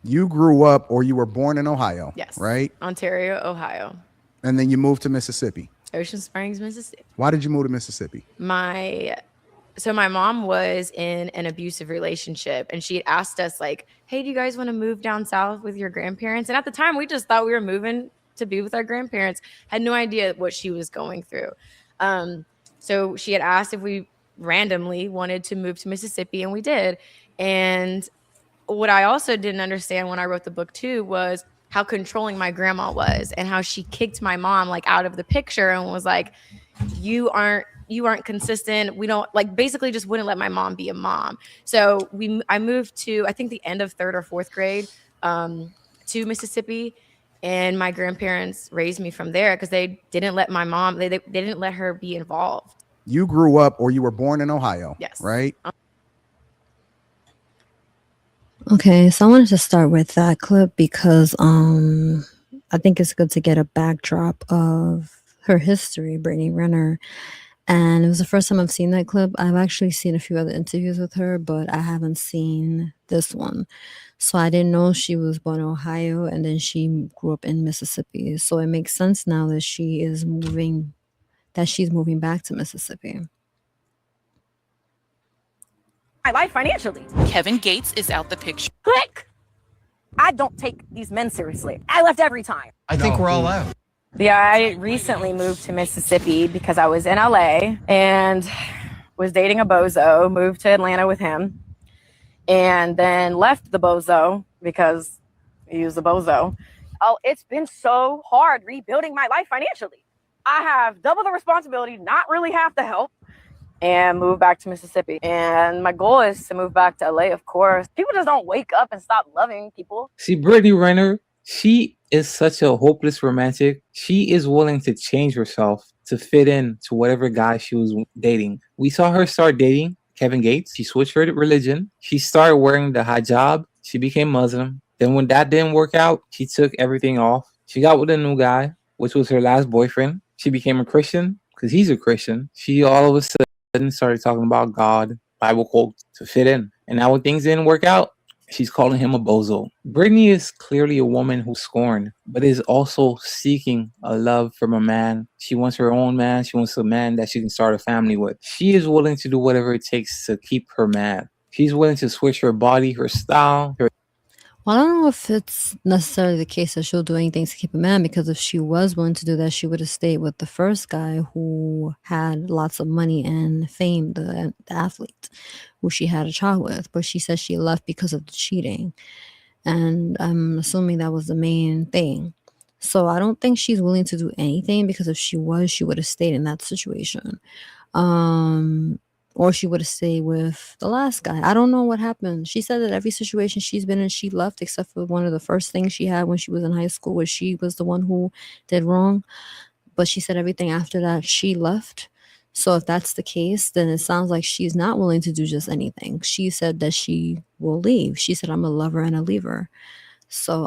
You grew up or you were born in Ohio, Yes, right? Ontario, Ohio, And then you moved to Mississippi. Ocean Springs, Mississippi. Why did you move to Mississippi? My so my mom was in an abusive relationship, and she had asked us like, "Hey, do you guys want to move down south with your grandparents?" And at the time, we just thought we were moving to be with our grandparents. Had no idea what she was going through. Um, so she had asked if we randomly wanted to move to Mississippi, and we did. And what I also didn't understand when I wrote the book too was how controlling my grandma was, and how she kicked my mom like out of the picture and was like, you aren't consistent. We don't, like, basically just wouldn't let my mom be a mom. So I moved to, I think, the end of third or fourth grade, to Mississippi, and my grandparents raised me from there because they didn't let my mom, they didn't let her be involved. You grew up or you were born in Ohio, Yes. right? Okay, so I wanted to start with that clip because I think it's good to get a backdrop of her history, Brittany Renner. And it was the first time I've seen that clip. I've actually seen a few other interviews with her, but I haven't seen this one. So I didn't know she was born in Ohio and then she grew up in Mississippi. So it makes sense now that she's moving back to Mississippi. My life financially. Kevin Gates is out the picture. Click. I don't take these men seriously. I left every time. I think we're all out. Yeah, I recently moved to Mississippi because I was in LA and was dating a bozo, moved to Atlanta with him, and then left the bozo because he was a bozo. Oh, it's been so hard rebuilding my life financially. I have double the responsibility, not really half the help, and move back to Mississippi. And my goal is to move back to LA, of course. People just don't wake up and stop loving people. See, Brittany Renner, she is such a hopeless romantic. She is willing to change herself to fit in to whatever guy she was dating. We saw her start dating Kevin Gates. She switched her religion. She started wearing the hijab. She became Muslim. Then when that didn't work out, she took everything off. She got with a new guy, which was her last boyfriend. She became a Christian because he's a Christian. She all of a sudden started talking about God, Bible quotes to fit in. And now when things didn't work out, she's calling him a bozo. Brittany is clearly a woman who's scorned, but is also seeking a love from a man. She wants her own man. She wants a man that she can start a family with. She is willing to do whatever it takes to keep her man. She's willing to switch her body, her style, her. Well, I don't know if it's necessarily the case that she'll do anything to keep a man, because if she was willing to do that, she would have stayed with the first guy who had lots of money and fame, the athlete who she had a child with. But she said she left because of the cheating. And I'm assuming that was the main thing. So I don't think she's willing to do anything, because if she was, she would have stayed in that situation. Or she would have stayed with the last guy. I don't know what happened. She said that every situation she's been in, she left, except for one of the first things she had when she was in high school, where she was the one who did wrong. But she said everything after that, she left. So if that's the case, then it sounds like she's not willing to do just anything. She said that she will leave. She said, I'm a lover and a leaver. So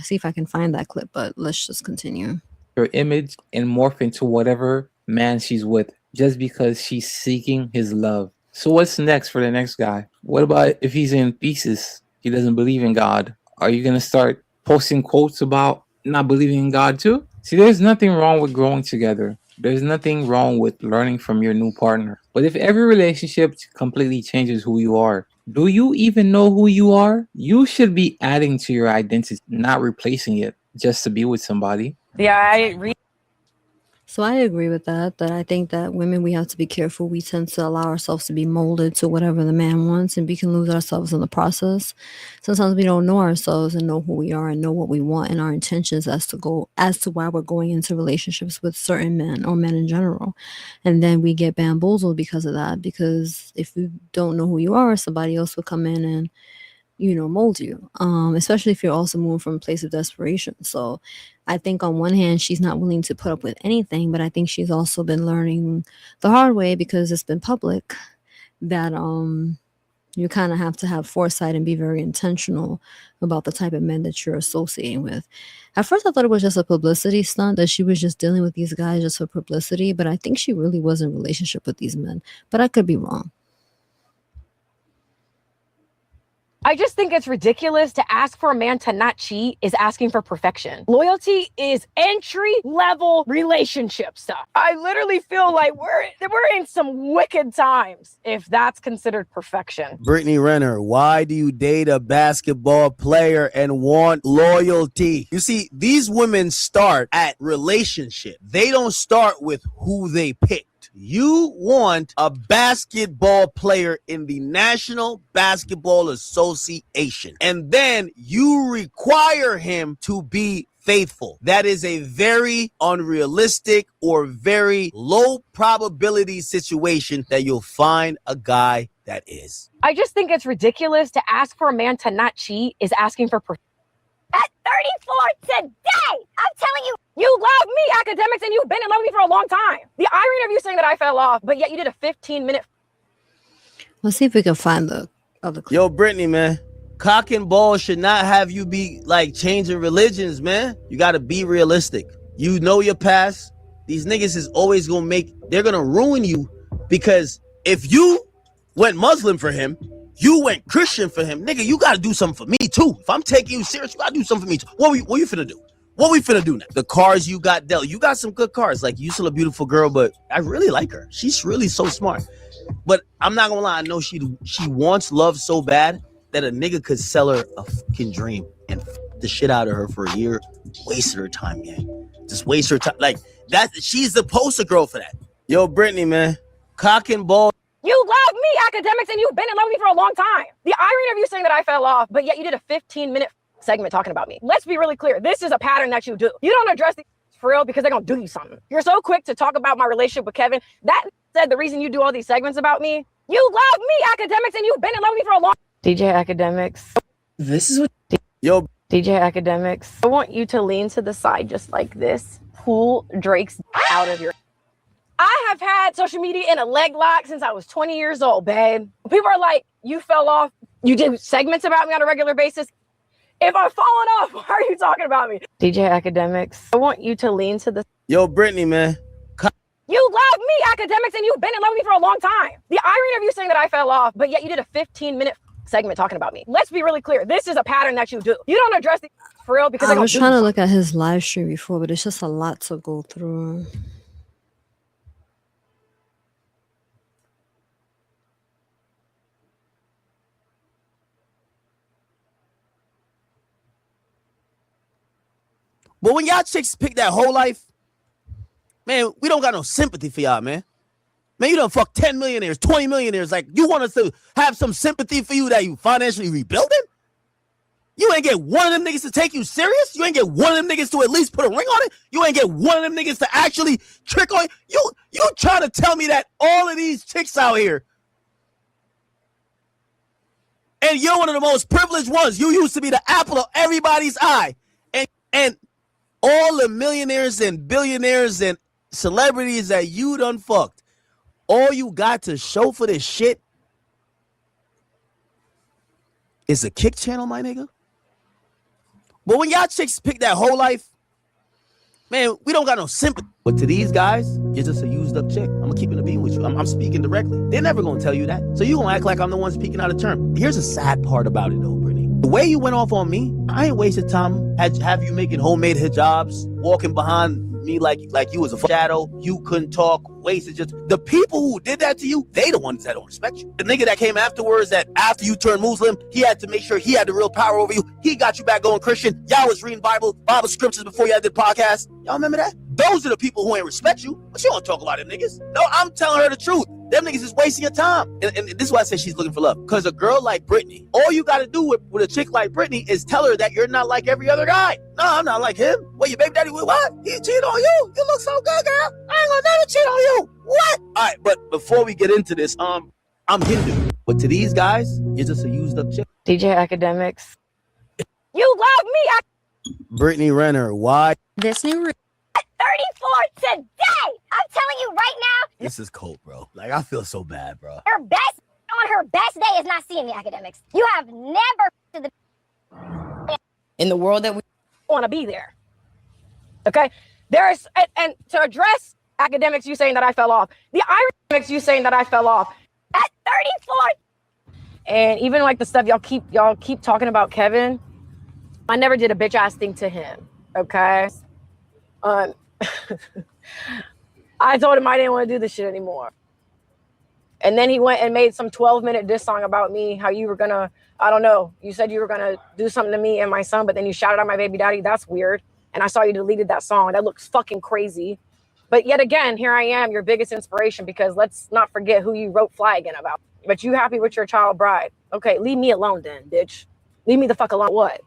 see if I can find that clip, but let's just continue. Her image and morph into whatever man she's with just because she's seeking his love. So what's next for the next guy? What about if he's in thesis? He doesn't believe in God. Are you going to start posting quotes about not believing in God too? See, there's nothing wrong with growing together. There's nothing wrong with learning from your new partner. But if every relationship completely changes who you are, do you even know who you are? You should be adding to your identity, not replacing it just to be with somebody. Yeah, So I agree with that, that I think that women, we have to be careful. We tend to allow ourselves to be molded to whatever the man wants, and we can lose ourselves in the process. Sometimes we don't know ourselves and know who we are and know what we want and our intentions as to why we're going into relationships with certain men or men in general. And then we get bamboozled because of that, because if you don't know who you are, somebody else will come in and mold you, especially if you're also moving from a place of desperation. So I think on one hand, she's not willing to put up with anything, but I think she's also been learning the hard way, because it's been public, that you kind of have to have foresight and be very intentional about the type of men that you're associating with. At first, I thought it was just a publicity stunt, that she was just dealing with these guys just for publicity, but I think she really was in a relationship with these men, but I could be wrong. I just think it's ridiculous to ask for a man to not cheat is asking for perfection. Loyalty is entry level relationship stuff. I literally feel like we're in some wicked times if that's considered perfection. Brittany Renner, why do you date a basketball player and want loyalty? You see, these women start at relationship. They don't start with who they pick. You want a basketball player in the National Basketball Association, and then you require him to be faithful. That is a very unrealistic or very low probability situation that you'll find a guy that is. I just think it's ridiculous to ask for a man to not cheat is asking for perfection. At 34 today, I'm telling you, you love me, Akademiks, and you've been in love with me for a long time. The irony of you saying that I fell off, but yet you did a 15-minute. Let's see if we can find the other clip. Yo, Brittany, man, cock and ball should not have you be like changing religions, man. You got to be realistic. You know your past. These niggas is always they're going to ruin you, because if you went Muslim for him, you went Christian for him, nigga, you got to do something for me too. If I'm taking you serious, you got to do something for me too. What you finna do? What we finna do now? The cars you got dealt. You got some good cars. Like, you still a beautiful girl, but I really like her. She's really so smart. But I'm not gonna lie, I know she wants love so bad that a nigga could sell her a fucking dream and the shit out of her for a year. Wasted her time, gang. Just waste her time. Like, that, she's the poster girl for that. Yo, Brittany, man, cock and ball. You love me, Akademiks, and you've been in love with me for a long time. The irony of you saying that I fell off, but yet you did a 15-minute segment talking about me. Let's be really clear. This is a pattern that you do. You don't address these for real because they're going to do you something. You're so quick to talk about my relationship with Kevin. That said, the reason you do all these segments about me, you love me, Akademiks, and you've been in love with me for a long time. DJ Akademiks. This is what... Yo, DJ Akademiks. I want you to lean to the side just like this. Pull Drake's out of your... I have had social media in a leg lock since I was 20 years old, babe. People are like, you fell off. You did segments about me on a regular basis. If I've fallen off, why are you talking about me? DJ Akademiks. I want you to lean to the... Yo, Brittany, man. You love me, Akademiks, and you've been in love with me for a long time. The irony of you saying that I fell off, but yet you did a 15-minute segment talking about me. Let's be really clear. This is a pattern that you do. You don't address these for real because I was trying to look at his live stream before, but it's just a lot to go through. But when y'all chicks pick that whole life, man, we don't got no sympathy for y'all, man. Man, you done fuck 10 millionaires, 20 millionaires. Like, you want us to have some sympathy for you that you financially rebuilding? You ain't get one of them niggas to take you serious? You ain't get one of them niggas to at least put a ring on it? You ain't get one of them niggas to actually trick on you? You trying to tell me that all of these chicks out here, and you're one of the most privileged ones. You used to be the apple of everybody's eye. And all the millionaires and billionaires and celebrities that you done fucked, all you got to show for this shit is a kick channel, my nigga. But when y'all chicks pick that whole life, man, we don't got no sympathy. But to these guys, you're just a used up chick. I'm gonna keep it a being with you. I'm speaking directly. They're never gonna tell you that. So you gonna act like I'm the one speaking out of turn. Here's a sad part about it though, Brittany. The way you went off on me, I ain't wasted time. Have you making homemade hijabs, walking behind me like you was a shadow. You couldn't talk, wasted just... The people who did that to you, they the ones that don't respect you. The nigga that came afterwards, that after you turned Muslim, he had to make sure he had the real power over you. He got you back going Christian. Y'all was reading Bible scriptures before y'all did podcast. Y'all remember that? Those are the people who ain't respect you. But you don't talk about them niggas. No, I'm telling her the truth. Them niggas is wasting your time. And this is why I say she's looking for love. Because a girl like Brittany, all you got to do with a chick like Brittany is tell her that you're not like every other guy. No, I'm not like him. What, your baby daddy, what? He cheated on you? You look so good, girl. I ain't gonna never cheat on you. What? All right, but before we get into this, I'm Hindu. But to these guys, you're just a used up chick. DJ Akademiks. You love me, Brittany Renner, why? This new 34 today. I'm telling you right now. This is cold, bro. Like, I feel so bad, bro. Her best on her best day is not seeing the Akademiks. You have never to the in the world that we want to be there. Okay? There's, and to address Akademiks, you saying that I fell off. The Akademiks, you saying that I fell off. at 34. And even like the stuff y'all keep talking about Kevin, I never did a bitch ass thing to him. Okay. I told him I didn't want to do this shit anymore. And then he went and made some 12-minute diss song about me, how you were gonna, I don't know, you said you were gonna do something to me and my son, but then you shouted out my baby daddy. That's weird. And I saw you deleted that song. That looks fucking crazy. But yet again, here I am, your biggest inspiration, because let's not forget who you wrote Fly Again about. But you happy with your child bride. Okay, leave me alone then, bitch. Leave me the fuck alone. What?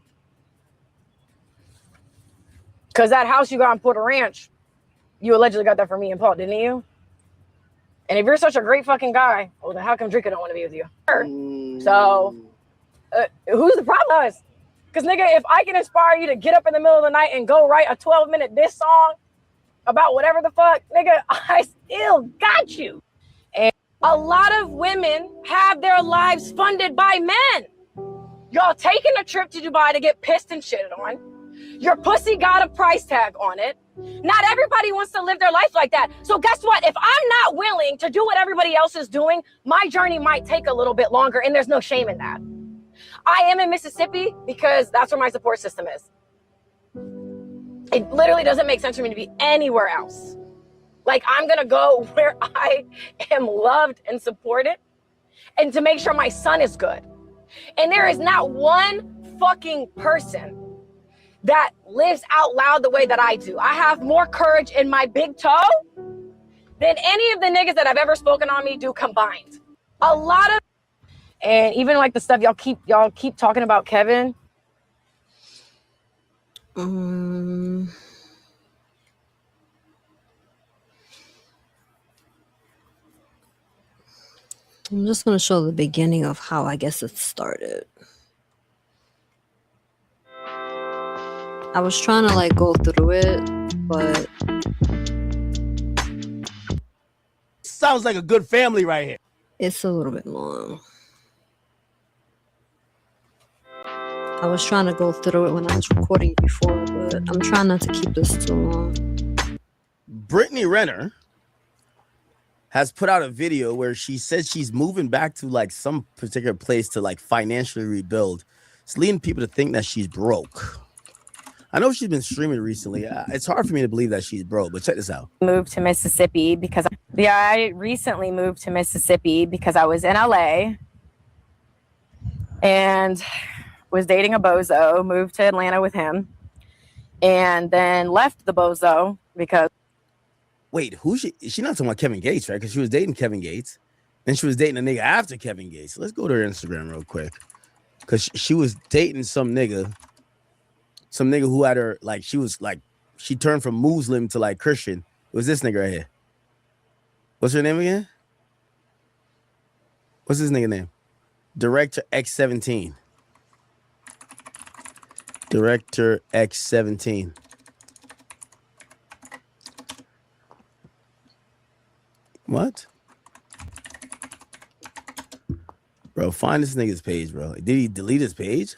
Because that house you got in Porter Ranch, you allegedly got that from me and Paul, didn't you? And if you're such a great fucking guy, well, then how come Drinker don't want to be with you? So, who's the problem? Us? Because, nigga, if I can inspire you to get up in the middle of the night and go write a 12-minute diss song about whatever the fuck, nigga, I still got you. And a lot of women have their lives funded by men. Y'all taking a trip to Dubai to get pissed and shitted on. Your pussy got a price tag on it. Not everybody wants to live their life like that. So guess what? If I'm not willing to do what everybody else is doing, my journey might take a little bit longer, and there's no shame in that. I am in Mississippi because that's where my support system is. It literally doesn't make sense for me to be anywhere else. Like, I'm gonna go where I am loved and supported, and to make sure my son is good. And there is not one fucking person that lives out loud the way that I do. I have more courage in my big toe than any of the niggas that have ever spoken on me do combined. A lot of, and even like the stuff y'all keep talking about Kevin. I'm just going to show the beginning of how I guess it started. I was trying to like go through it, but Sounds like a good family right here. it's a little bit long. I was trying to go through it when I was recording before, but I'm trying not to keep this too long. Brittany Renner has put out a video where she said she's moving back to like some particular place to like financially rebuild. It's leading people to think that she's broke. I know she's been streaming recently. It's hard for me to believe that she's broke, but check this out. Moved to Mississippi because I recently moved to Mississippi because I was in LA and was dating a bozo, moved to Atlanta with him, and then left the bozo because. Wait, who's she? She's not talking about Kevin Gates, right? Because she was dating Kevin Gates. Then she was dating a nigga after Kevin Gates. Let's go to her Instagram real quick. Because she was dating some nigga who had her, like, she was like, she turned from Muslim to like Christian. It was this nigga right here. What's her name again? What's his nigga name? Director X17. Director X17. What? Bro, find this nigga's page, bro. Did he delete his page?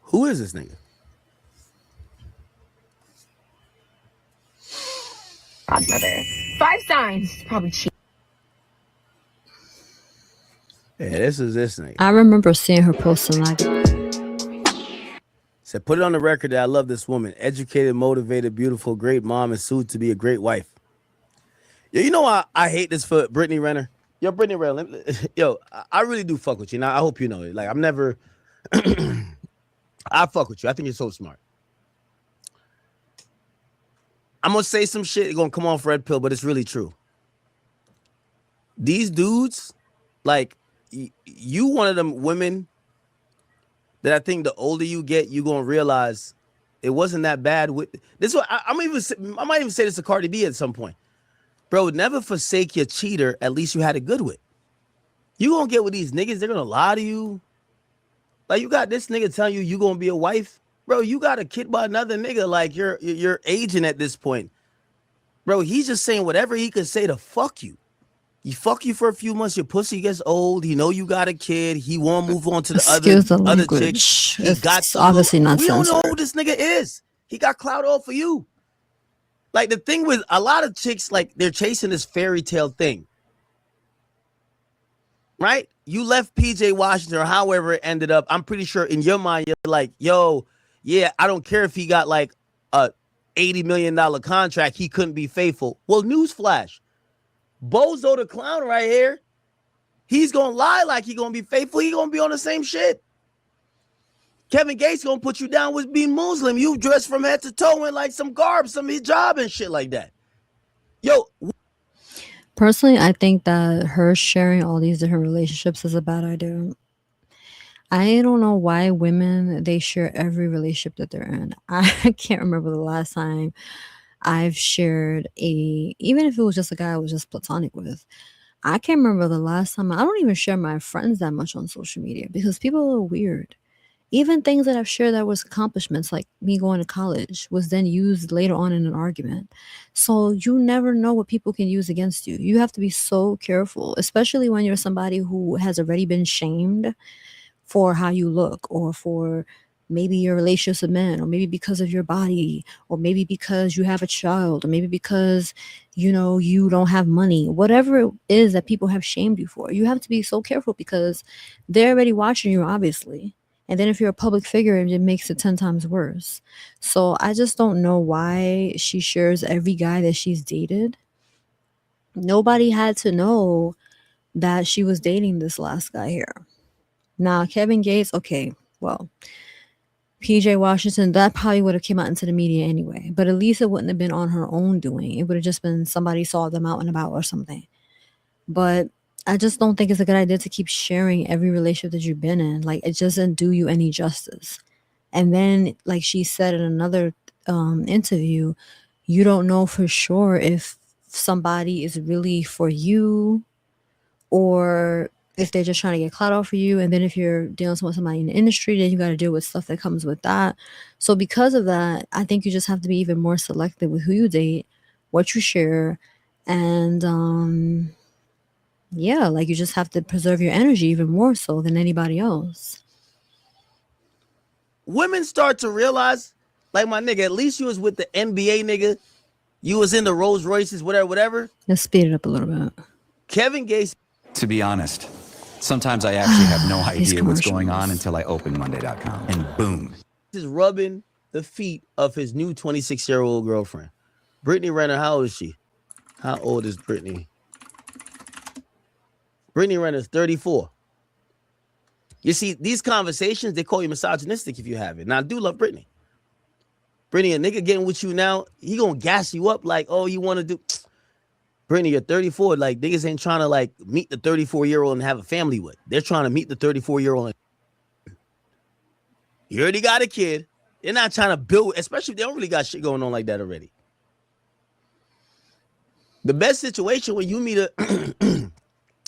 Who is this nigga? Godmother. 5 signs. Probably cheap. Yeah, this is this nigga. I remember seeing her posting like, Said, put it on the record that I love this woman. Educated, motivated, beautiful, great mom, and soon to be a great wife. Yo, you know why I hate this for Brittany Renner? Yo, Brittany Renner, yo, I really do fuck with you. Now, I hope you know it. Like, I'm never... I fuck with you. I think you're so smart. I'm going to say some shit. It's going to come off red pill, but it's really true. These dudes, like, you one of them women that I think the older you get, you're going to realize it wasn't that bad. With this one, I might even say this to Cardi B at some point. Bro, never forsake your cheater. At least you had it good with. You going to get with these niggas. They're going to lie to you. Like, you got this nigga telling you going to be a wife. Bro, you got a kid by another nigga. Like, you're aging at this point. Bro, he's just saying whatever he could say to fuck you. He fuck you for a few months. Your pussy gets old. He know you got a kid. He won't move on to the other chick. He got it's obviously not We don't know censored. who this nigga is. He got clout all for you. Like the thing with a lot of chicks, like they're chasing this fairy tale thing. Right? You left PJ Washington or however it ended up. I'm pretty sure in your mind, you're like, yo, yeah, I don't care if he got like a $80 million contract. He couldn't be faithful. Well, newsflash. Bozo the clown right here. He's going to lie like he's going to be faithful. He's going to be on the same shit. Kevin Gates going to put you down with being Muslim. You dress from head to toe in like some garb, some hijab and shit like that. Yo. Personally, I think that her sharing all these different relationships is a bad idea. I don't know why women, they share every relationship that they're in. I can't remember the last time I've shared even if it was just a guy I was just platonic with. I can't remember the last time. I don't even share my friends that much on social media because people are weird. Even things that I've shared that was accomplishments, like me going to college, was then used later on in an argument. So you never know what people can use against you. You have to be so careful, especially when you're somebody who has already been shamed for how you look, or for maybe your relationships with men, or maybe because of your body, or maybe because you have a child, or maybe because, you know, you don't have money, whatever it is that people have shamed you for. You have to be so careful because they're already watching you, obviously. And then if you're a public figure, it makes it 10 times worse. So I just don't know why she shares every guy that she's dated. Nobody had to know that she was dating this last guy here. Now, Kevin Gates, okay, well, PJ Washington, that probably would have came out into the media anyway. But at least it wouldn't have been on her own doing. It would have just been somebody saw them out and about or something. But I just don't think it's a good idea to keep sharing every relationship that you've been in. Like, it doesn't do you any justice. And then, like she said in another interview, you don't know for sure if somebody is really for you or if they're just trying to get clout off for you. And then if you're dealing with somebody in the industry, then you got to deal with stuff that comes with that. So because of that, I think you just have to be even more selective with who you date, what you share, and yeah, like you just have to preserve your energy even more so than anybody else. Women start to realize, like my nigga, at least you was with the NBA nigga. You was in the Rolls Royces, whatever. Let's speed it up a little bit. Kevin Gates. To be honest, sometimes I actually have no These idea what's going on commercials. until I open Monday.com. And boom. Is rubbing the feet of his new 26-year-old girlfriend. Brittany Renner, how old is she? How old is Brittany? Brittany Renner is 34. You see, these conversations, they call you misogynistic if you have it. Now, I do love Brittany. Brittany, a nigga getting with you now, he gonna gas you up like, oh, you want to do... Brittany, you're 34. Like, niggas ain't trying to, like, meet the 34-year-old and have a family with. They're trying to meet the 34-year-old. You already got a kid. They're not trying to build, especially if they don't really got shit going on like that already. The best situation when you meet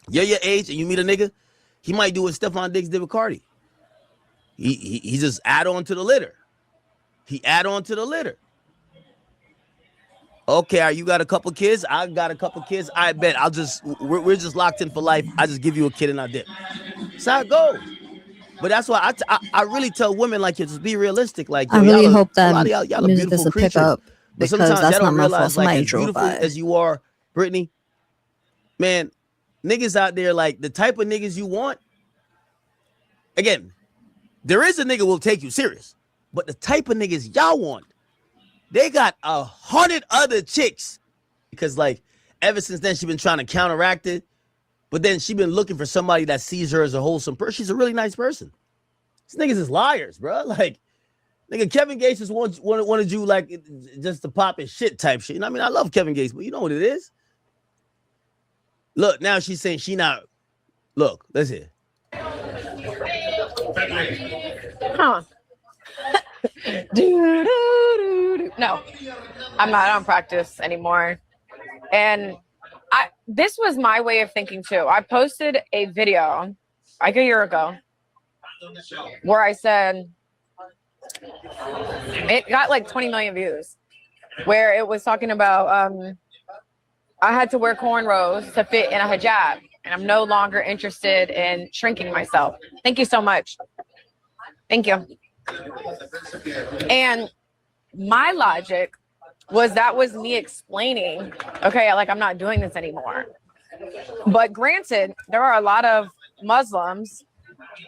you're your age and you meet a nigga, he might do what Stephon Diggs did with Cardi. He just add on to the litter. He add on to the litter. Okay, you got a couple kids? I got a couple kids. I bet we're just locked in for life. I just give you a kid and I dip. That's how it goes. But that's why I really tell women, like, just be realistic. Like, I really hope a that lot of y'all are music beautiful doesn't pick creatures. up But because sometimes that's y'all not don't my fault. realize, Somebody like, as drove beautiful by. as you are, Brittany, man, niggas out there, like, the type of niggas you want, again, there is a nigga who will take you serious, but the type of niggas y'all want, they got 100 other chicks because, like, ever since then, she been trying to counteract it, but then she been looking for somebody that sees her as a wholesome person. She's a really nice person. These niggas is liars, bro. Like, nigga, Kevin Gates just wanted you, like, just to pop his shit type shit. You know what I mean? I love Kevin Gates, but you know what it is? Look, now she's saying she not. Look, let's hear. Huh. No, I'm not on practice anymore. And this was my way of thinking too. I posted a video like a year ago where I said, it got like 20 million views, where it was talking about I had to wear cornrows to fit in a hijab, and I'm no longer interested in shrinking myself. Thank you so much. Thank you. And my logic was me explaining, okay, like I'm not doing this anymore. But granted, there are a lot of Muslims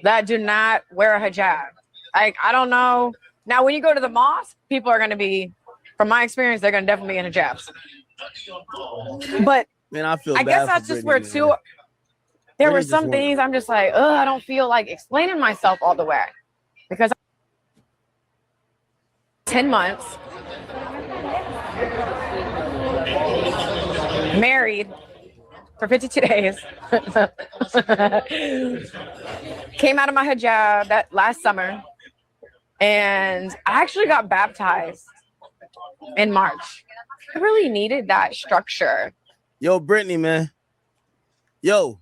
that do not wear a hijab. Like, I don't know. Now, when you go to the mosque, people are going to be, from my experience, they're going to definitely be in hijabs. But Man, I feel I bad guess for that's just Brittany, where man. there were Brittany's just some one- things I'm just like, I don't feel like explaining myself all the way. Because 10 months, married for 52 days, came out of my hijab that last summer, and I actually got baptized in March. I really needed that structure. Yo, Brittany, man. Yo.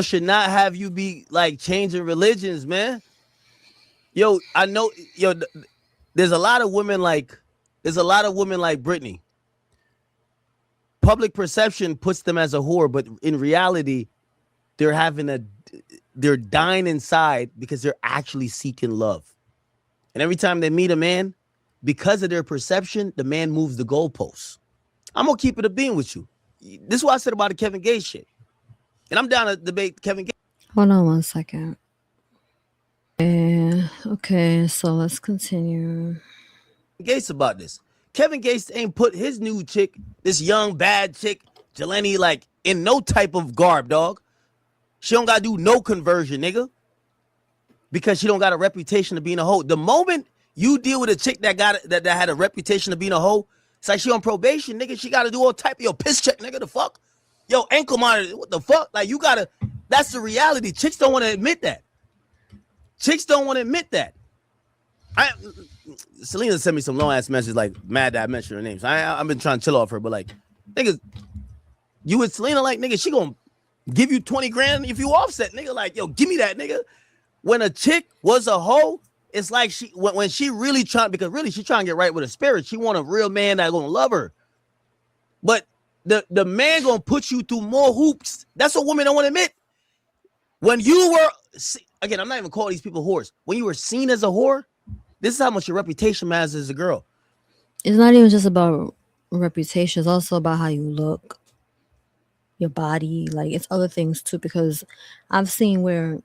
Should not have you be like changing religions, man. Yo, I know, yo, there's a lot of women like Brittany. Public perception puts them as a whore, but in reality, they're dying inside because they're actually seeking love. And every time they meet a man, because of their perception, the man moves the goalposts. I'm gonna keep it a beam with you. This is what I said about the Kevin Gates shit. And I'm down to debate Kevin Gates. Hold on 1 second. Okay, so let's continue. Gates about this. Kevin Gates ain't put his new chick, this young bad chick, Jelani, like in no type of garb, dog. She don't gotta do no conversion, nigga, because she don't got a reputation of being a hoe. The moment you deal with a chick that had a reputation of being a hoe, it's like she on probation, nigga. She gotta do all type of your piss check, nigga. The fuck, yo, ankle monitor, what the fuck? Like you gotta. That's the reality. Chicks don't want to admit that. Selena sent me some long ass messages like mad that I mentioned her name. So I've been trying to chill off her, but like, niggas, you with Selena, like, nigga, she gonna give you 20 grand if you offset, nigga. Like, yo, give me that, nigga. When a chick was a hoe, it's like when she really trying, because really she trying to get right with her spirit. She want a real man that gonna love her. But the man gonna put you through more hoops. That's what women don't want to admit. When you were, again, I'm not even calling these people whores. When you were seen as a whore, this is how much your reputation matters as a girl. It's not even just about reputation. It's also about how you look, your body. Like, it's other things too, because I've seen where,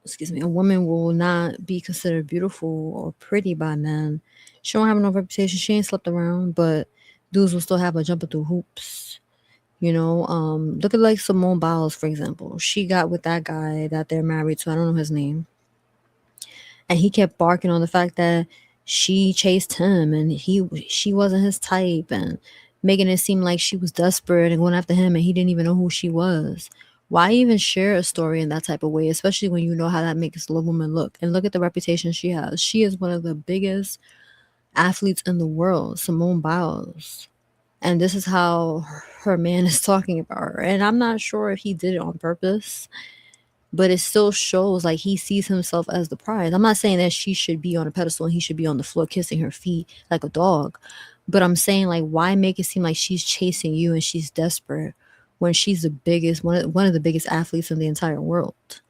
a woman will not be considered beautiful or pretty by men. She don't have no reputation. She ain't slept around, but dudes will still have her jumping through hoops. You know, look at like Simone Biles, for example. She got with that guy that they're married to. I don't know his name. And he kept barking on the fact that she chased him and she wasn't his type, and making it seem like she was desperate and going after him and he didn't even know who she was. Why even share a story in that type of way, especially when you know how that makes a woman look? And look at the reputation she has. She is one of the biggest athletes in the world, Simone Biles. And this is how her man is talking about her. And I'm not sure if he did it on purpose, but it still shows like he sees himself as the prize. I'm not saying that she should be on a pedestal and he should be on the floor kissing her feet like a dog. But I'm saying, like, why make it seem like she's chasing you and she's desperate when she's the biggest, one of the biggest athletes in the entire world?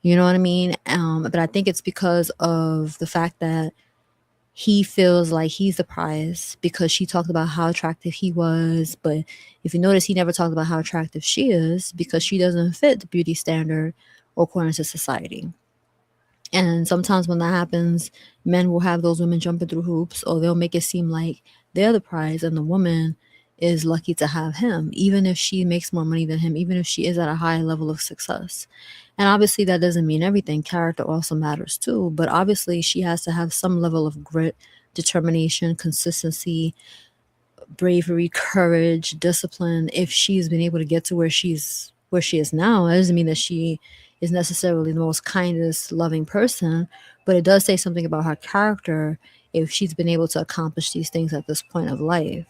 You know what I mean? But I think it's because of the fact that he feels like he's the prize because she talked about how attractive he was. But if you notice, he never talked about how attractive she is because she doesn't fit the beauty standard according to society. And sometimes when that happens, men will have those women jumping through hoops, or they'll make it seem like they're the prize and the woman is lucky to have him, even if she makes more money than him, even if she is at a high level of success. And obviously that doesn't mean everything. Character also matters too. But obviously she has to have some level of grit, determination, consistency, bravery, courage, discipline. If she's been able to get to where she is now, it doesn't mean that she is necessarily the most kindest, loving person, but it does say something about her character if she's been able to accomplish these things at this point of life.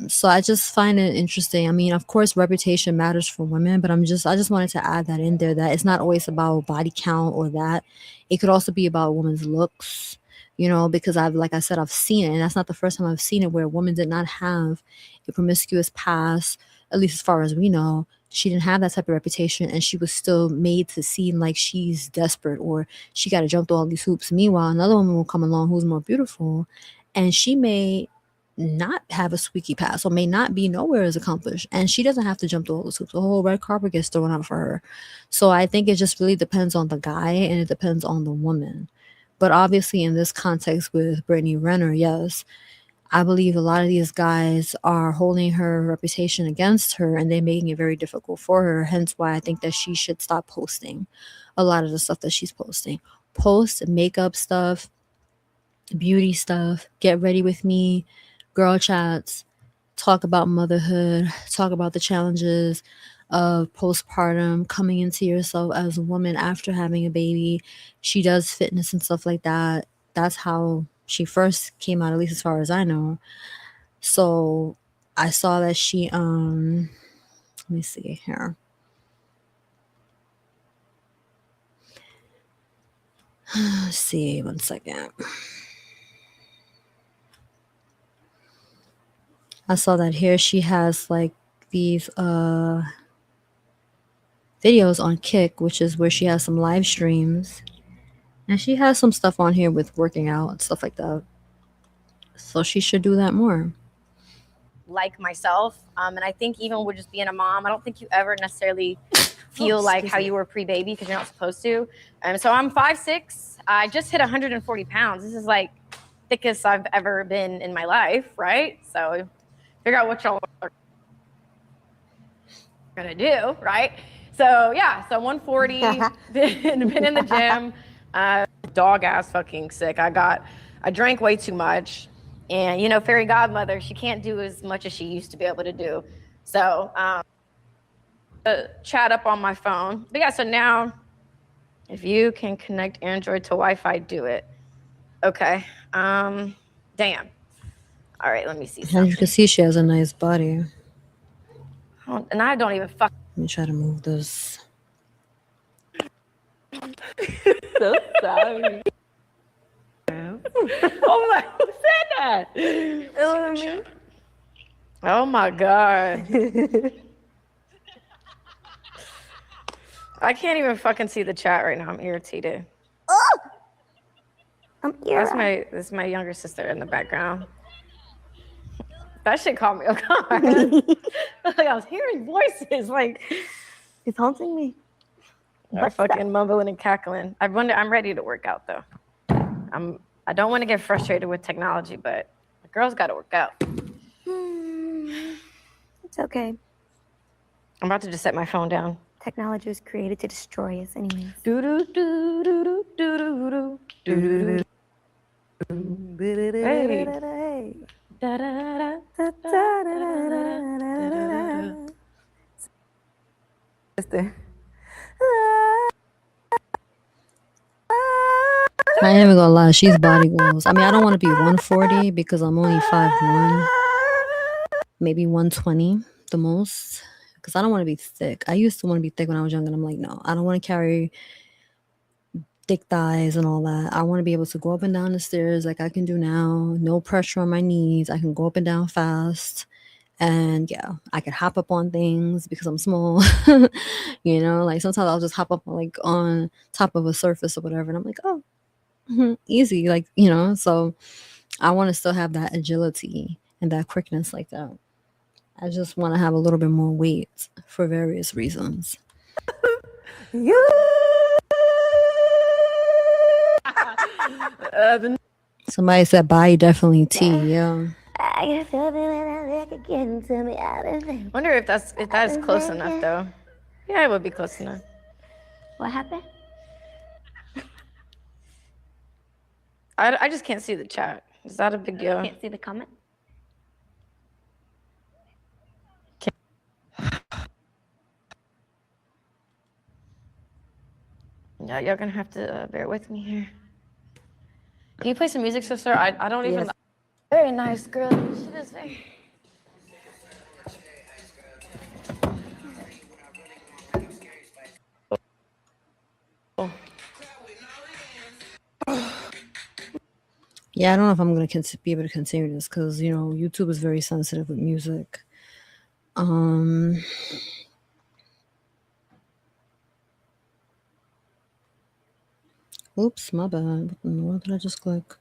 So I just find it interesting. I mean, of course, reputation matters for women, but I just wanted to add that in there, that it's not always about body count or that. It could also be about a woman's looks, you know, because like I said, I've seen it, and that's not the first time I've seen it, where a woman did not have a promiscuous past, at least as far as we know, she didn't have that type of reputation, and she was still made to seem like she's desperate or she got to jump through all these hoops. Meanwhile, another woman will come along who's more beautiful, and she may not have a squeaky past or may not be nowhere as accomplished, and she doesn't have to jump through all those hoops. The whole red carpet gets thrown out for her. So I think it just really depends on the guy and it depends on the woman. But obviously in this context with Brittany Renner, yes, I believe a lot of these guys are holding her reputation against her and they're making it very difficult for her. Hence why I think that she should stop posting a lot of the stuff that she's posting. Post makeup stuff, beauty stuff, get ready with me, girl chats, talk about motherhood, talk about the challenges of postpartum, coming into yourself as a woman after having a baby. She does fitness and stuff like that. That's how she first came out, at least as far as I know. So I saw that she let me see here. Let's see, 1 second. I saw that here she has like these videos on Kick, which is where she has some live streams. And she has some stuff on here with working out and stuff like that. So she should do that more. Like myself. And I think even with just being a mom, I don't think you ever necessarily feel like how you were pre-baby because you're not supposed to. So I'm 5'6". I just hit 140 pounds. This is like thickest I've ever been in my life, right? So figure out what y'all are gonna do, right? So yeah, so 140, been in the gym, dog ass fucking sick. I drank way too much. And, you know, fairy godmother, she can't do as much as she used to be able to do. So, chat up on my phone. But yeah, so now, if you can connect Android to Wi-Fi, do it. Okay. Damn. All right, let me see something. As you can see, she has a nice body. And I don't even fuck. Let me try to move this. So sorry. Oh my, who said that? You know what I mean? Oh my God. I can't even fucking see the chat right now. I'm irritated. Oh! I'm That's my younger sister in the background. That shit caught me off guard. Like I was hearing voices. Like It's haunting me. I'm fucking mumbling and cackling. I'm ready to work out though. I don't want to get frustrated with technology, but the girls got to work out. It's okay. I'm about to just set my phone down. Technology was created to destroy us anyways. Hey. Sister. I ain't even gonna lie, she's body goals. I mean, I don't want to be 140 because I'm only 5'1", maybe 120 the most. Because I don't want to be thick. I used to want to be thick when I was young, and I'm like, no, I don't want to carry thick thighs and all that. I want to be able to go up and down the stairs like I can do now. No pressure on my knees. I can go up and down fast. And yeah, I could hop up on things because I'm small. You know, like sometimes I'll just hop up like on top of a surface or whatever. And I'm like, oh, easy. Like, you know, so I want to still have that agility and that quickness like that. I just want to have a little bit more weight for various reasons. Somebody said body definitely T, yeah. I can feel it when I look again to me out of it. Wonder if that is close enough though. Yeah, it would be close enough. What happened? I just can't see the chat. Is that a big deal? Can't see the comment. Yeah, y'all gonna have to bear with me here. Can you play some music, sister? I don't even. Yes. Very nice, girl. Shit is very. Yeah, I don't know if I'm going to be able to continue this because, you know, YouTube is very sensitive with music. Oops, my bad. What did I just click?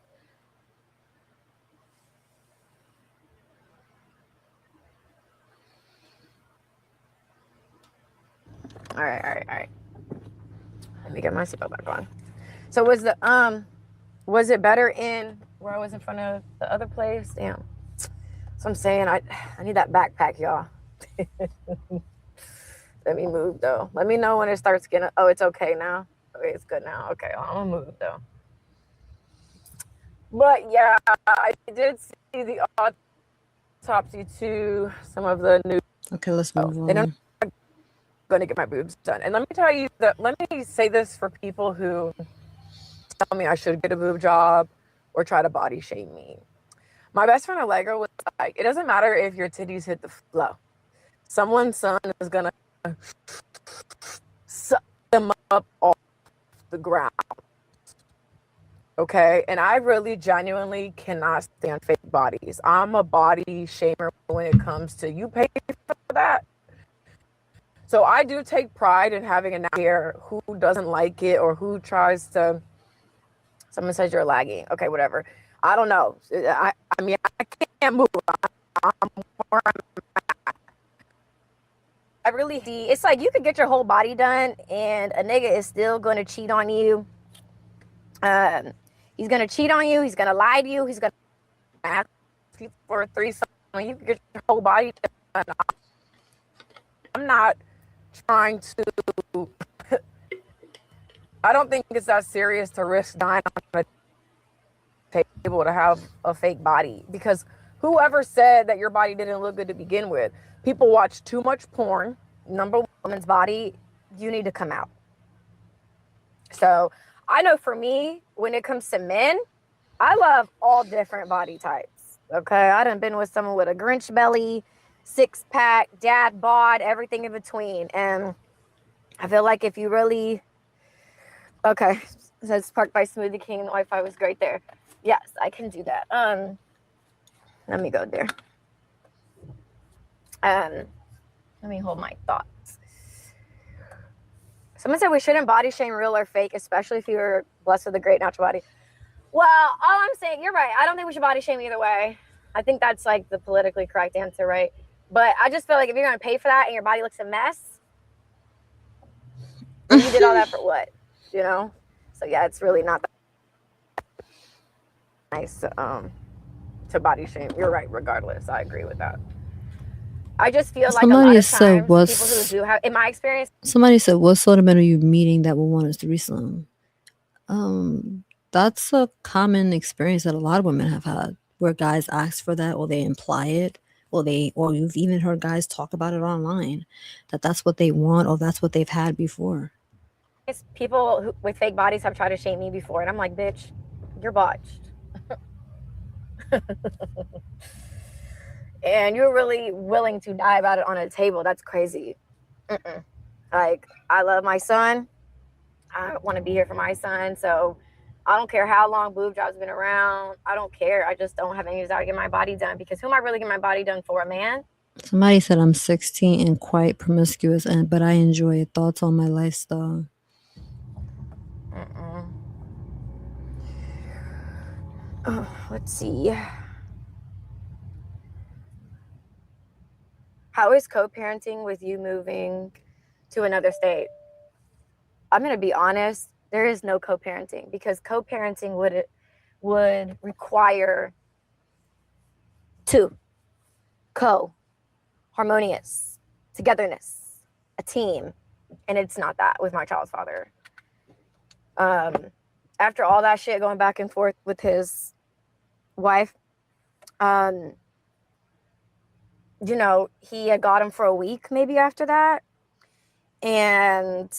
All right. Let me get my seatbelt back on. So was it better in where I was in front of the other place? Damn. So I'm saying I need that backpack, y'all. Let me move though. Let me know when it starts getting. Oh, it's okay now. Okay, it's good now. Okay, I'm gonna move though. But yeah, I did see the autopsy to some of the new. Okay, let's move on. And I'm going to get my boobs done. And let me tell you that. Let me say this for people who tell me I should get a boob job or try to body shame me. My best friend Allegra was like, it doesn't matter if your titties hit the floor. Someone's son is gonna suck them up off the ground. Okay, and I really genuinely cannot stand fake bodies. I'm a body shamer when it comes to you pay for that. So I do take pride in having a here who doesn't like it or who tries to. Someone says you're lagging. Okay, whatever. I don't know. I mean, I can't move. I'm where I'm at. I really see. It's like you could get your whole body done, and a nigga is still going to cheat on you. He's going to cheat on you. He's going to lie to you. He's going to ask you for a threesome. You can get your whole body done. I'm not trying to. I don't think it's that serious to risk dying on a table to have a fake body, because whoever said that your body didn't look good to begin with, people watch too much porn. Number one, woman's body, you need to come out. So I know for me, when it comes to men, I love all different body types. Okay, I done been with someone with a Grinch belly, 6-pack, dad bod, everything in between, and I feel like if you really, okay, it says parked by Smoothie King and the Wi-Fi was great there. Yes, I can do that. Let me go there. Let me hold my thoughts. Someone said we shouldn't body shame, real or fake, especially if you were blessed with a great natural body. Well, all I'm saying, you're right. I don't think we should body shame either way. I think that's like the politically correct answer, right? But I just feel like if you're going to pay for that and your body looks a mess, then you did all that for what? You know? So yeah, it's really not that nice to body shame. You're right, regardless. I agree with that. I just feel like a lot of times people who do have, in my experience. Somebody said, what sort of men are you meeting that will want a threesome? That's a common experience that a lot of women have had, where guys ask for that, or they imply it, or you've even heard guys talk about it online, that that's what they want, or that's what they've had before. People with fake bodies have tried to shame me before, and I'm like, bitch, you're botched. And you're really willing to die about it on a table. That's crazy. Like, I love my son. I want to be here for my son. So I don't care how long boob jobs been around. I don't care. I just don't have any desire to get my body done, because who am I really getting my body done for? A man? Somebody said I'm 16 and quite promiscuous, but I enjoy it. Thoughts on my lifestyle? Let's see. How is co-parenting with you moving to another state? I'm going to be honest. There is no co-parenting, because co-parenting would require two, harmonious, togetherness, a team. And it's not that with my child's father. After all that shit going back and forth with his wife, you know, he had got him for a week maybe after that. And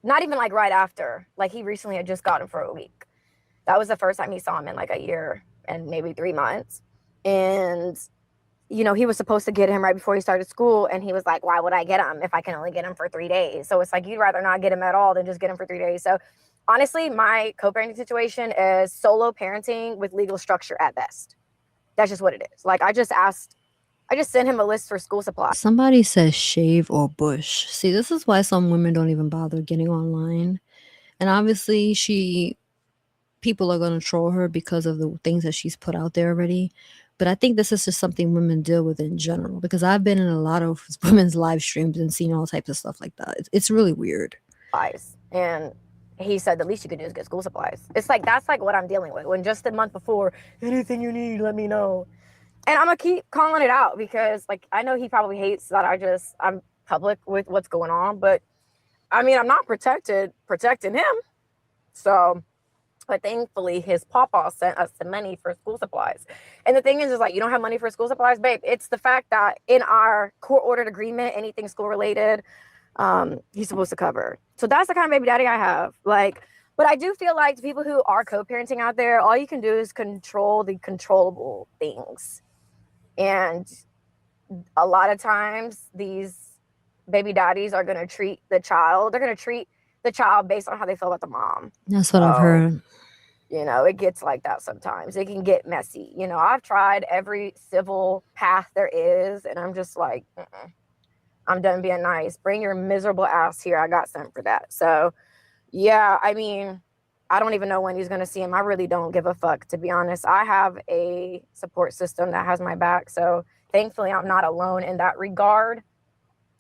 not even like right after, like he recently had just got him for a week. That was the first time he saw him in like a year and maybe 3 months. And, you know, he was supposed to get him right before he started school. And he was like, why would I get him if I can only get him for 3 days? So it's like, you'd rather not get him at all than just get him for 3 days. So honestly, my co-parenting situation is solo parenting with legal structure at best. That's just what it is. Like, I just sent him a list for school supplies. Somebody says shave or bush. See, this is why some women don't even bother getting online. And obviously she people are going to troll her because of the things that she's put out there already. But I think this is just something women deal with in general, because I've been in a lot of women's live streams and seen all types of stuff like that. It's really weird. And he said the least you could do is get school supplies. It's like, that's like what I'm dealing with. When just the month before, anything you need, let me know. And I'm gonna keep calling it out, because like, I know he probably hates that I'm public with what's going on, but I mean, I'm not protecting him. So, but thankfully his papa sent us the money for school supplies. And the thing is like, you don't have money for school supplies, babe. It's the fact that in our court-ordered agreement, anything school related, he's supposed to cover. So that's the kind of baby daddy I have. Like, but I do feel like people who are co-parenting out there, all you can do is control the controllable things. And a lot of times these baby daddies are going to treat the child based on how they feel about the mom. That's what I've heard. You know, it gets like that sometimes. It can get messy. You know, I've tried every civil path there is, and I'm just like, I'm done being nice. Bring your miserable ass here. I got something for that. So, yeah, I mean, I don't even know when he's going to see him. I really don't give a fuck, to be honest. I have a support system that has my back. So, thankfully, I'm not alone in that regard.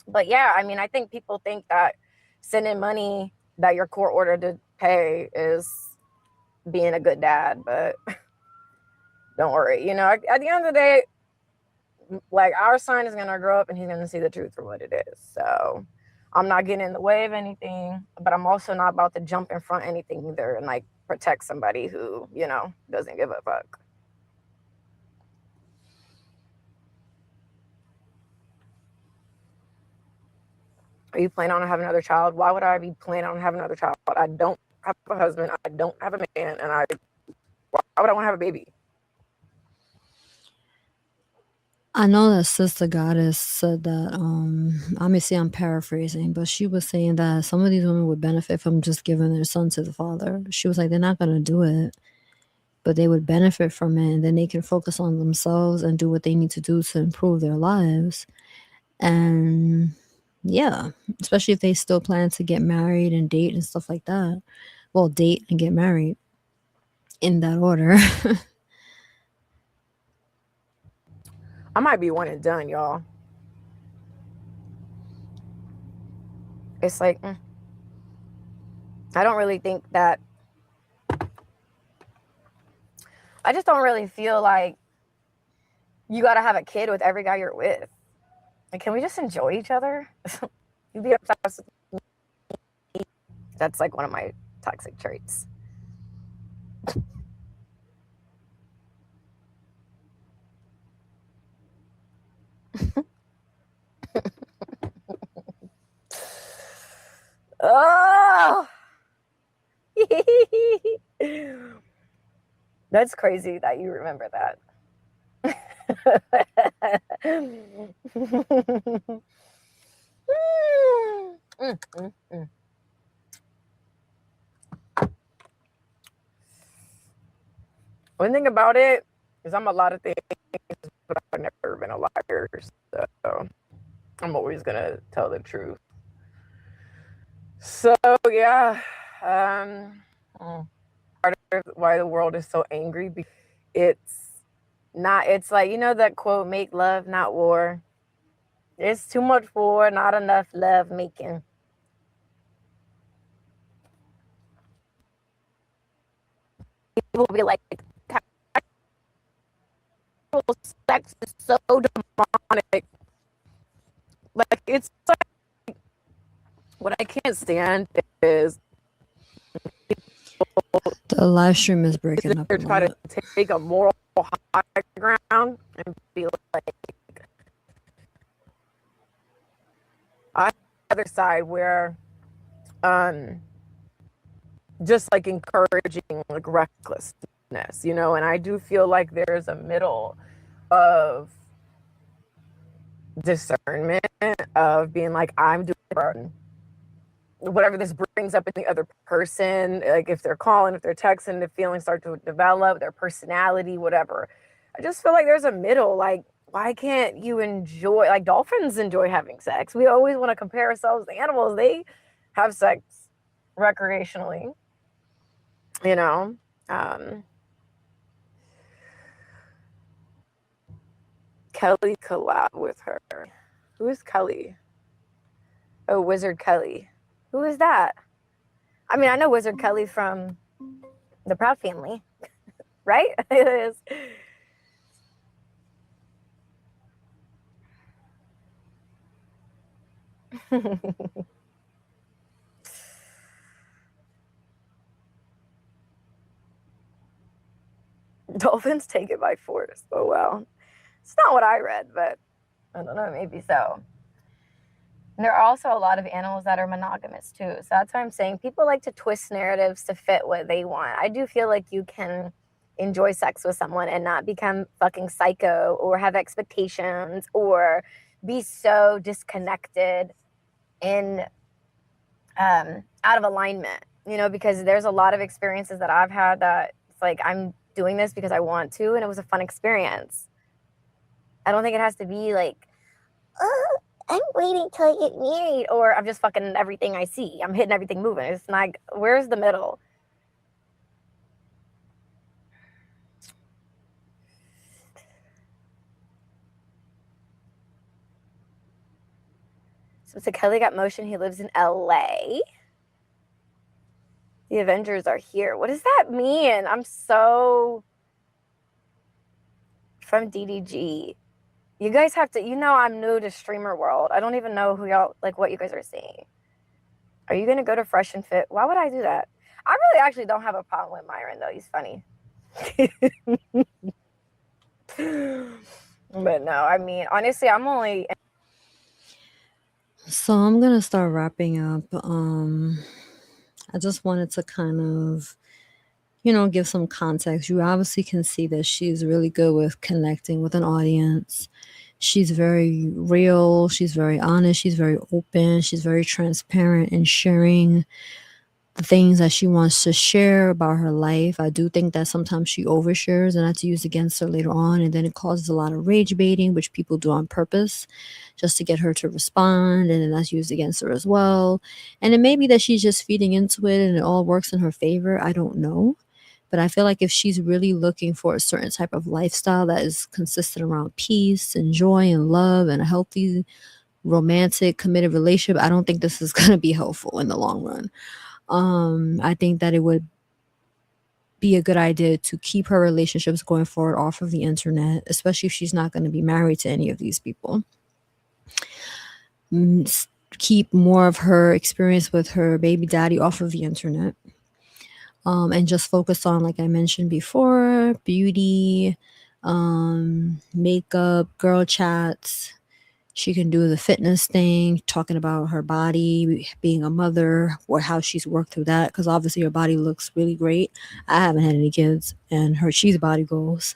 But, yeah, I mean, I think people think that sending money that you're court ordered to pay is being a good dad. But don't worry. You know, at the end of the day, like, our son is going to grow up and he's going to see the truth for what it is. So I'm not getting in the way of anything, but I'm also not about to jump in front of anything either and like protect somebody who, you know, doesn't give a fuck. Are you planning on having another child? Why would I be planning on having another child? I don't have a husband. I don't have a man. And why would I want to have a baby? I know that Sister Goddess said that, obviously I'm paraphrasing, but she was saying that some of these women would benefit from just giving their son to the father. She was like, they're not going to do it, but they would benefit from it, and then they can focus on themselves and do what they need to do to improve their lives. And yeah, especially if they still plan to get married and date and stuff like that. Well, date and get married in that order. I might be one and done, y'all. It's like, I don't really think that, I just don't really feel like you got to have a kid with every guy you're with. Like, can we just enjoy each other? You be obsessed with me. That's like one of my toxic traits. Oh, that's crazy that you remember that. One thing about it is I'm a lot of things, but I've never been a liar. So I'm always gonna tell the truth. So yeah, part of why the world is so angry, because it's like, you know that quote, make love, not war. It's too much war, not enough love making. People will be like, sex is so demonic. Like, it's like, what I can't stand is The live stream is breaking up. They're trying to take a moral high ground and be like, I other side where just like encouraging like recklessness, you know, and I do feel like there's a middle of discernment of being like, I'm doing whatever this brings up in the other person, like if they're calling, if they're texting, the feelings start to develop, their personality, whatever. I just feel like there's a middle. Like, why can't you enjoy, like dolphins enjoy having sex? We always want to compare ourselves to animals. They have sex recreationally, you know? Kelly collab with her. Who is Kelly? Oh, Wizard Kelly. Who is that? I mean, I know Wizard Kelly from the Proud Family, right? It is. Dolphins take it by force. Oh, well. It's not what I read, but I don't know, maybe so. And there are also a lot of animals that are monogamous too. So that's why I'm saying people like to twist narratives to fit what they want. I do feel like you can enjoy sex with someone and not become fucking psycho or have expectations or be so disconnected and out of alignment, you know, because there's a lot of experiences that I've had that it's like I'm doing this because I want to and it was a fun experience. I don't think it has to be like, oh, I'm waiting till I get married, or I'm just fucking everything I see. I'm hitting everything moving. It's not, where's the middle? So Kelly got motion. He lives in LA. The Avengers are here. What does that mean? I'm so from DDG. You guys have to, you know, I'm new to streamer world. I don't even know who y'all, like what you guys are seeing. Are you going to go to Fresh and Fit? Why would I do that? I really actually don't have a problem with Myron though. He's funny. But no, I mean, honestly, I'm only. So I'm gonna start wrapping up. I just wanted to kind of, give some context. You obviously can see that she's really good with connecting with an audience. She's very real. She's very honest. She's very open. She's very transparent in sharing the things that she wants to share about her life. I do think that sometimes she overshares and that's used against her later on. And then it causes a lot of rage baiting, which people do on purpose just to get her to respond. And then that's used against her as well. And it may be that she's just feeding into it and it all works in her favor. I don't know. But I feel like if she's really looking for a certain type of lifestyle that is consistent around peace and joy and love and a healthy, romantic, committed relationship, I don't think this is going to be helpful in the long run. I think that it would be a good idea to keep her relationships going forward off of the internet, especially if she's not going to be married to any of these people. Keep more of her experience with her baby daddy off of the internet. And just focus on, like I mentioned before, beauty, makeup, girl chats. She can do the fitness thing, talking about her body, being a mother, or how she's worked through that. Because obviously her body looks really great. I haven't had any kids, and she's body goals.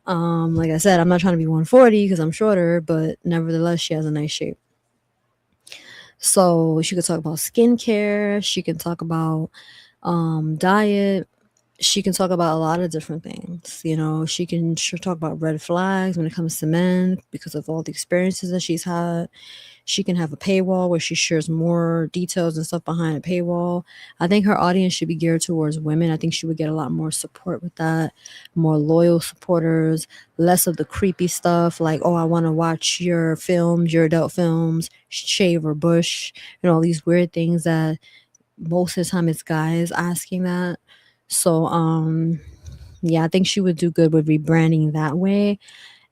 Like I said, I'm not trying to be 140 because I'm shorter, but nevertheless, she has a nice shape. So she could talk about skincare. She can talk about diet. She can talk about a lot of different things. She can talk about red flags when it comes to men because of all the experiences that she's had. She can have a paywall where she shares more details and stuff behind a paywall. I think her audience should be geared towards women. I think she would get a lot more support with that, more loyal supporters, less of the creepy stuff like, oh, I want to watch your films, your adult films, shave or bush, all these weird things that most of the time it's guys asking that. So, yeah, I think she would do good with rebranding that way.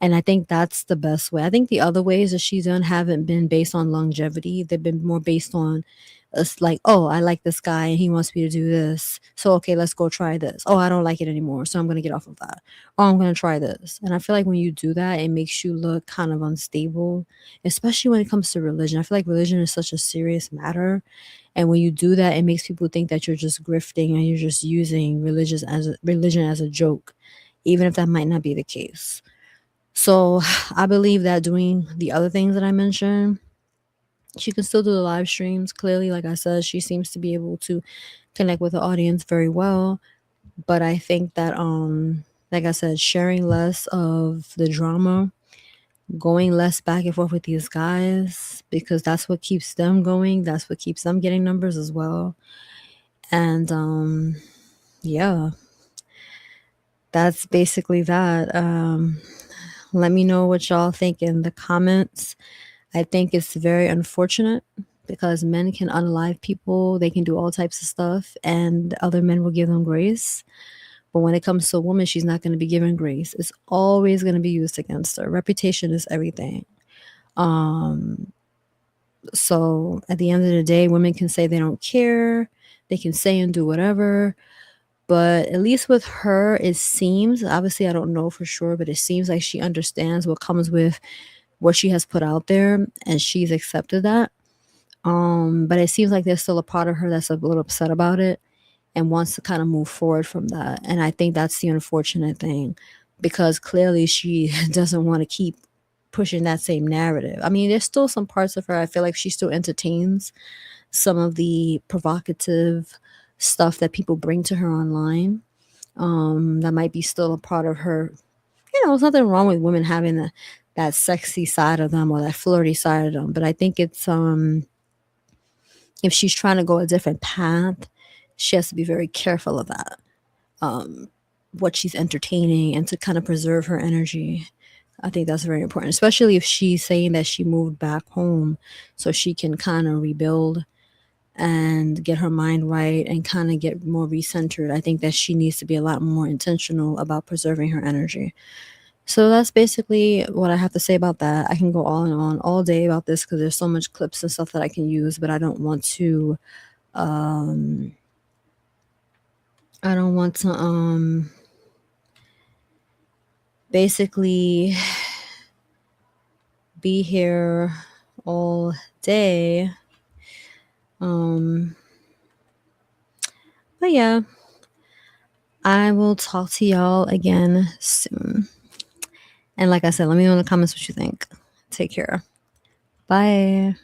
And I think that's the best way. I think the other ways that she's done haven't been based on longevity. They've been more based on us like, oh, I like this guy and he wants me to do this. So, okay, let's go try this. Oh, I don't like it anymore. So I'm going to get off of that. Oh, I'm going to try this. And I feel like when you do that, it makes you look kind of unstable, especially when it comes to religion. I feel like religion is such a serious matter. And when you do that, it makes people think that you're just grifting and you're just using religion as a joke, even if that might not be the case. So I believe that doing the other things that I mentioned, she can still do the live streams. Clearly, like I said, she seems to be able to connect with the audience very well. But I think that, like I said, sharing less of the drama, going less back and forth with these guys, because that's what keeps them going. That's what keeps them getting numbers as well. And yeah, that's basically that. Let me know what y'all think in the comments. I think it's very unfortunate because men can unalive people, they can do all types of stuff, and other men will give them grace. But when it comes to a woman, she's not going to be given grace. It's always going to be used against her. Reputation is everything. So at the end of the day, women can say they don't care. They can say and do whatever. But at least with her, it seems, obviously I don't know for sure, but it seems like she understands what comes with what she has put out there, and she's accepted that. But it seems like there's still a part of her that's a little upset about it and wants to kind of move forward from that. And I think that's the unfortunate thing, because clearly she doesn't want to keep pushing that same narrative. I mean, there's still some parts of her I feel like she still entertains some of the provocative stuff that people bring to her online. That might be still a part of her. There's nothing wrong with women having that sexy side of them or that flirty side of them, but I think it's if she's trying to go a different path, she has to be very careful of that, what she's entertaining, and to kind of preserve her energy. I think that's very important, especially if she's saying that she moved back home so she can kind of rebuild and get her mind right and kind of get more recentered. I think that she needs to be a lot more intentional about preserving her energy. So that's basically what I have to say about that. I can go on and on all day about this because there's so much clips and stuff that I can use, but I don't want to basically be here all day. But yeah, I will talk to y'all again soon. And like I said, let me know in the comments what you think. Take care. Bye.